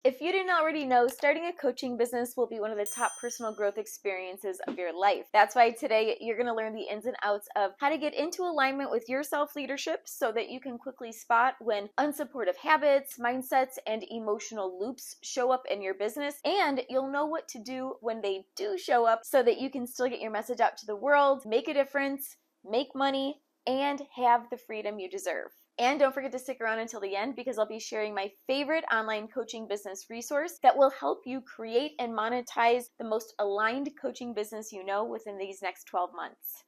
If you didn't already know, starting a coaching business will be one of the top personal growth experiences of your life. That's why today you're going to learn the ins and outs of how to get into alignment with your self-leadership so that you can quickly spot when unsupportive habits, mindsets, and emotional loops show up in your business, and you'll know what to do when they do show up so that you can still get your message out to the world, make a difference, make money, and have the freedom you deserve. And don't forget to stick around until the end because I'll be sharing my favorite online coaching business resource that will help you create and monetize the most aligned coaching business you know within these next 12 months.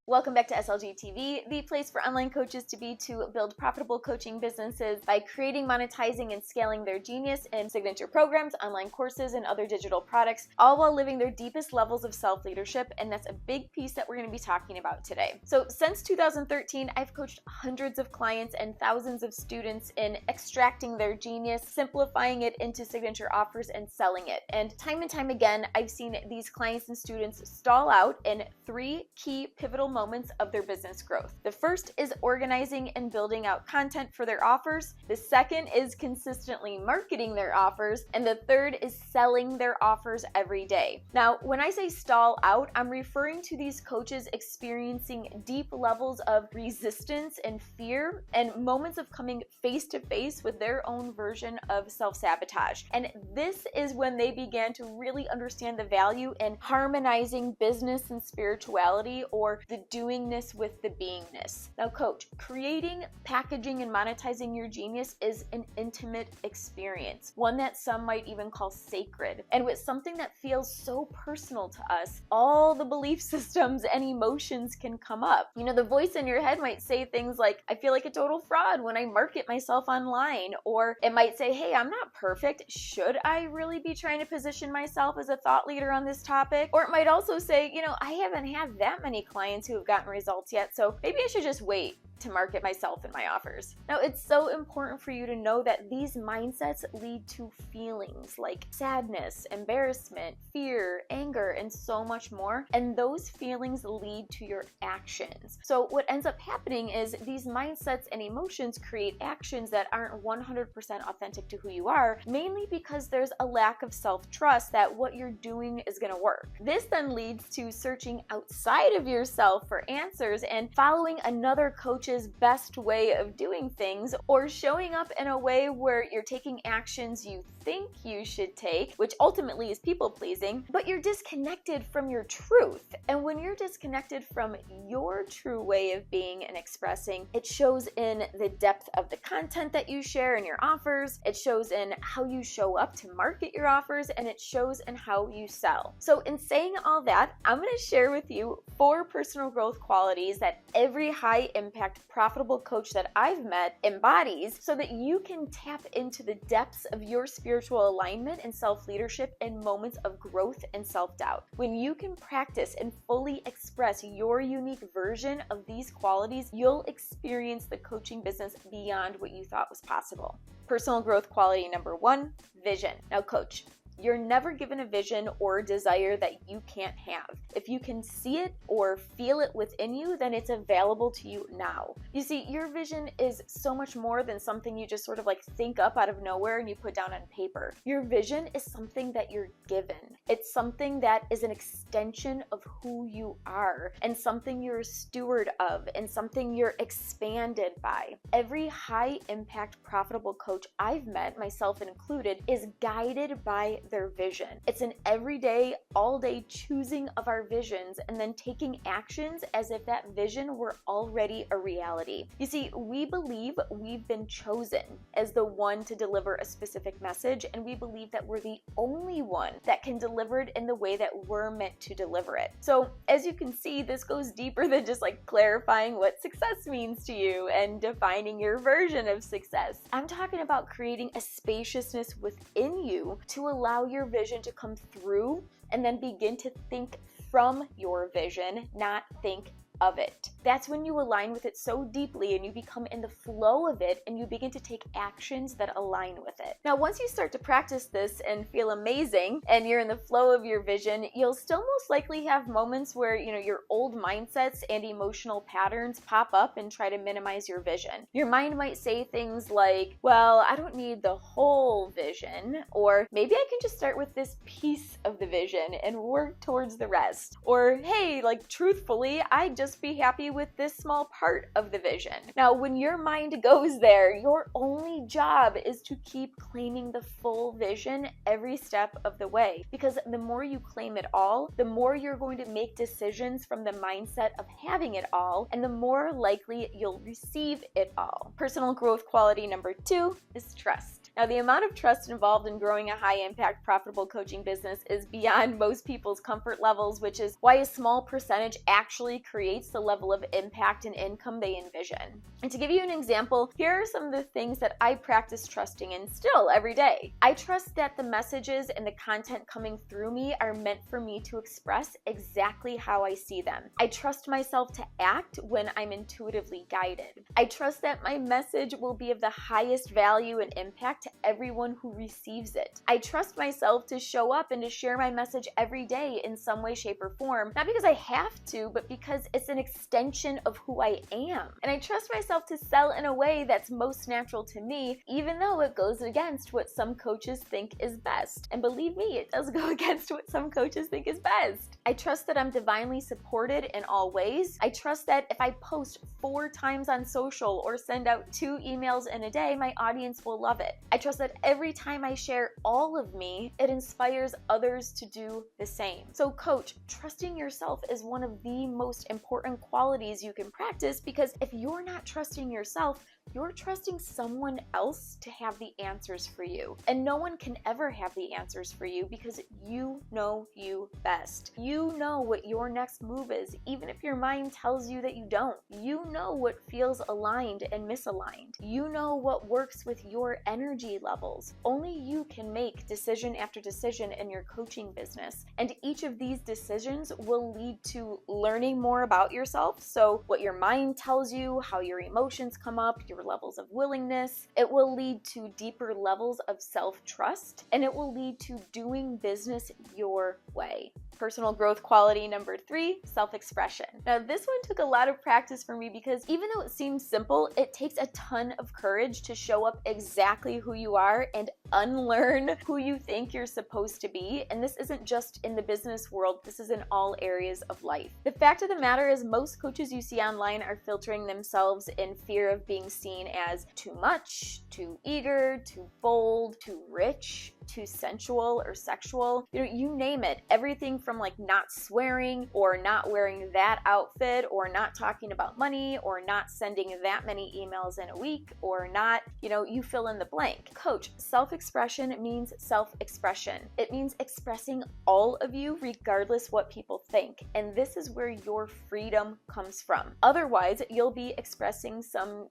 Welcome back to SLG TV, the place for online coaches to be to build profitable coaching businesses by creating, monetizing, and scaling their genius in signature programs, online courses, and other digital products, all while living their deepest levels of self-leadership, and that's a big piece that we're going to be talking about today. So since 2013, I've coached hundreds of clients and thousands of students in extracting their genius, simplifying it into signature offers, and selling it. And time again, I've seen these clients and students stall out in 3 key pivotal moments of their business growth. The first is organizing and building out content for their offers. The second is consistently marketing their offers. And the third is selling their offers every day. Now, when I say stall out, I'm referring to these coaches experiencing deep levels of resistance and fear and moments of coming face to face with their own version of self-sabotage. And this is when they began to really understand the value in harmonizing business and spirituality, or the doingness with the beingness. Now, coach, creating, packaging, and monetizing your genius is an intimate experience, one that some might even call sacred. And with something that feels so personal to us, all the belief systems and emotions can come up. You know, the voice in your head might say things like, I feel like a total fraud when I market myself online. Or it might say, hey, I'm not perfect. Should I really be trying to position myself as a thought leader on this topic? Or it might also say, you know, I haven't had that many clients who have gotten results yet, so maybe I should just wait to market myself and my offers. Now, it's so important for you to know that these mindsets lead to feelings like sadness, embarrassment, fear, anger, and so much more. And those feelings lead to your actions. So what ends up happening is these mindsets and emotions create actions that aren't 100% authentic to who you are, mainly because there's a lack of self-trust that what you're doing is going to work. This then leads to searching outside of yourself for answers and following another coach's best way of doing things, or showing up in a way where you're taking actions you think you should take, which ultimately is people pleasing, but you're disconnected from your truth. And when you're disconnected from your true way of being and expressing, it shows in the depth of the content that you share in your offers, it shows in how you show up to market your offers, and it shows in how you sell. So in saying all that, I'm going to share with you 4 personal growth qualities that every high impact profitable coach that I've met embodies so that you can tap into the depths of your spiritual alignment and self-leadership in moments of growth and self-doubt. When you can practice and fully express your unique version of these qualities, you'll experience the coaching business beyond what you thought was possible. Personal growth quality number 1, vision. Now, coach, you're never given a vision or a desire that you can't have. If you can see it or feel it within you, then it's available to you now. You see, your vision is so much more than something you just sort of like think up out of nowhere and you put down on paper. Your vision is something that you're given. It's something that is an extension of who you are, and something you're a steward of, and something you're expanded by. Every high impact profitable coach I've met, myself included, is guided by their vision. It's an everyday, all day choosing of our visions and then taking actions as if that vision were already a reality. You see, we believe we've been chosen as the one to deliver a specific message, and we believe that we're the only one that can deliver it in the way that we're meant to deliver it. So as you can see, this goes deeper than just like clarifying what success means to you and defining your version of success. I'm talking about creating a spaciousness within you to allow your vision to come through, and then begin to think from your vision, not think of it. That's when you align with it so deeply and you become in the flow of it and you begin to take actions that align with it. Now, once you start to practice this and feel amazing and you're in the flow of your vision, you'll still most likely have moments where, your old mindsets and emotional patterns pop up and try to minimize your vision. Your mind might say things like, well, I don't need the whole vision, or maybe I can just start with this piece of the vision and work towards the rest. Or, hey, truthfully, I'd just be happy with this small part of the vision. Now, when your mind goes there, your only job is to keep claiming the full vision every step of the way. Because the more you claim it all, the more you're going to make decisions from the mindset of having it all, and the more likely you'll receive it all. Personal growth quality number 2 is trust. Now, the amount of trust involved in growing a high-impact, profitable coaching business is beyond most people's comfort levels, which is why a small percentage actually creates the level of impact and income they envision. And to give you an example, here are some of the things that I practice trusting in still every day. I trust that the messages and the content coming through me are meant for me to express exactly how I see them. I trust myself to act when I'm intuitively guided. I trust that my message will be of the highest value and impact to everyone who receives it. I trust myself to show up and to share my message every day in some way, shape, or form, not because I have to, but because it's an extension of who I am. And I trust myself to sell in a way that's most natural to me, even though it goes against what some coaches think is best. And believe me, it does go against what some coaches think is best. I trust that I'm divinely supported in all ways. I trust that if I post 4 times on social or send out 2 emails in a day, my audience will love it. I trust that every time I share all of me, it inspires others to do the same. So coach, trusting yourself is one of the most important qualities you can practice, because if you're not trusting yourself, you're trusting someone else to have the answers for you. And no one can ever have the answers for you because you know you best. You know what your next move is, even if your mind tells you that you don't. You know what feels aligned and misaligned. You know what works with your energy levels. Only you can make decision after decision in your coaching business. And each of these decisions will lead to learning more about yourself. So what your mind tells you, how your emotions come up, your levels of willingness. It will lead to deeper levels of self-trust, and it will lead to doing business your way. Personal growth quality number 3, self-expression. Now, this one took a lot of practice for me because even though it seems simple, it takes a ton of courage to show up exactly who you are and unlearn who you think you're supposed to be. And this isn't just in the business world, this is in all areas of life. The fact of the matter is most coaches you see online are filtering themselves in fear of being seen as too much, too eager, too bold, too rich, too sensual or sexual. You name it. Everything from not swearing or not wearing that outfit or not talking about money or not sending that many emails in a week or not, you fill in the blank. Coach, self-expression means self-expression. It means expressing all of you regardless what people think. And this is where your freedom comes from. Otherwise, you'll be expressing some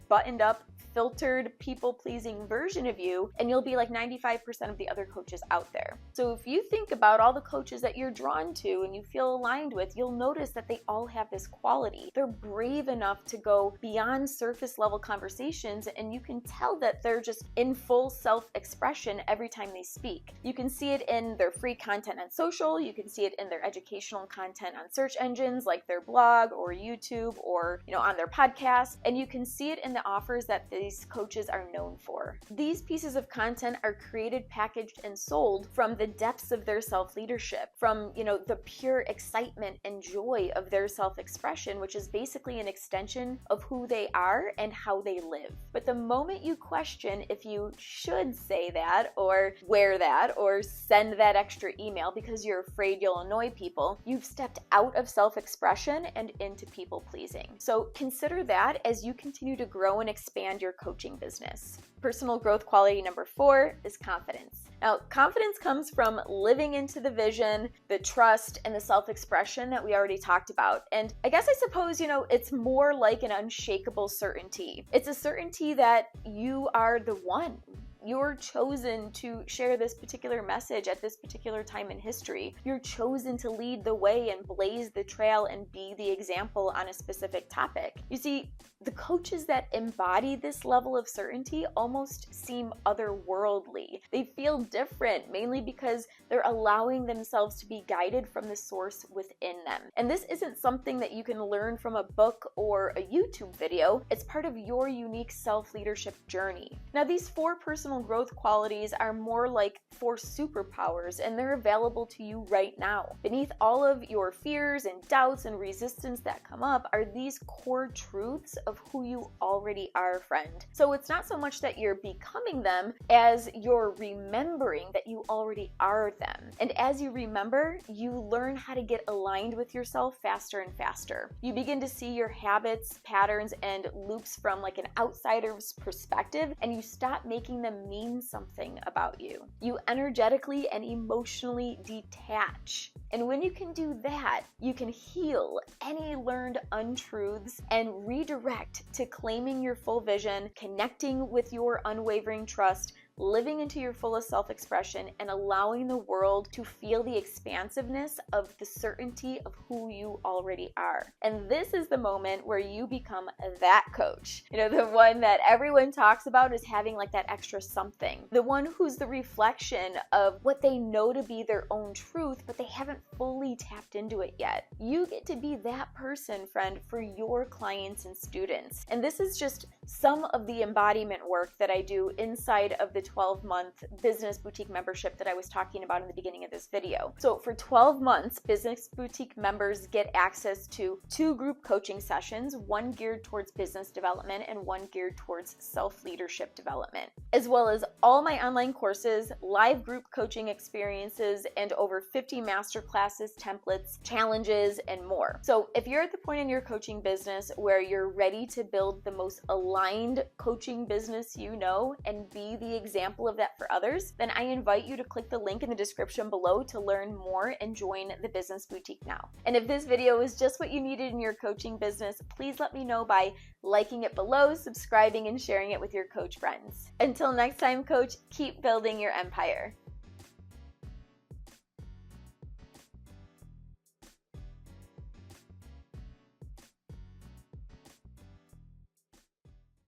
buttoned up, filtered, people-pleasing version of you, and you'll be like 95% of the other coaches out there. So if you think about all the coaches that you're drawn to and you feel aligned with, you'll notice that they all have this quality. They're brave enough to go beyond surface level conversations, and you can tell that they're just in full self-expression every time they speak. You can see it in their free content on social, you can see it in their educational content on search engines like their blog or YouTube or on their podcast, and you can see it in the offers that these coaches are known for. These pieces of content are created, packaged, and sold from the depths of their self-leadership, from the pure excitement and joy of their self-expression, which is basically an extension of who they are and how they live. But the moment you question if you should say that or wear that or send that extra email because you're afraid you'll annoy people, you've stepped out of self-expression and into people-pleasing. So consider that as you continue to grow and expand your coaching business. Personal growth quality number 4 is confidence. Now, confidence comes from living into the vision, the trust, and the self-expression that we already talked about. And I guess I suppose, it's more like an unshakable certainty. It's a certainty that you are the one. You're chosen to share this particular message at this particular time in history. You're chosen to lead the way and blaze the trail and be the example on a specific topic. You see, the coaches that embody this level of certainty almost seem otherworldly. They feel different, mainly because they're allowing themselves to be guided from the source within them. And this isn't something that you can learn from a book or a YouTube video. It's part of your unique self-leadership journey. Now, these 4 personal growth qualities are more like 4 superpowers, and they're available to you right now. Beneath all of your fears and doubts and resistance that come up are these core truths of who you already are, friend. So it's not so much that you're becoming them as you're remembering that you already are them. And as you remember, you learn how to get aligned with yourself faster and faster. You begin to see your habits, patterns, and loops from like an outsider's perspective, and you stop making them mean something about you. You energetically and emotionally detach. And when you can do that, you can heal any learned untruths and redirect to claiming your full vision, connecting with your unwavering trust, living into your fullest self-expression, and allowing the world to feel the expansiveness of the certainty of who you already are. And this is the moment where you become that coach. You know, the one that everyone talks about as having like that extra something. The one who's the reflection of what they know to be their own truth, but they haven't fully tapped into it yet. You get to be that person, friend, for your clients and students. And this is just some of the embodiment work that I do inside of the 12-month business boutique membership that I was talking about in the beginning of this video. So for 12 months, business boutique members get access to 2 group coaching sessions, one geared towards business development and one geared towards self-leadership development, as well as all my online courses, live group coaching experiences, and over 50 masterclasses, templates, challenges, and more. So if you're at the point in your coaching business where you're ready to build the most aligned coaching business you know and be the example of that for others, then I invite you to click the link in the description below to learn more and join the Business Boutique now. And if this video is just what you needed in your coaching business, please let me know by liking it below, subscribing, and sharing it with your coach friends. Until next time, coach, keep building your empire.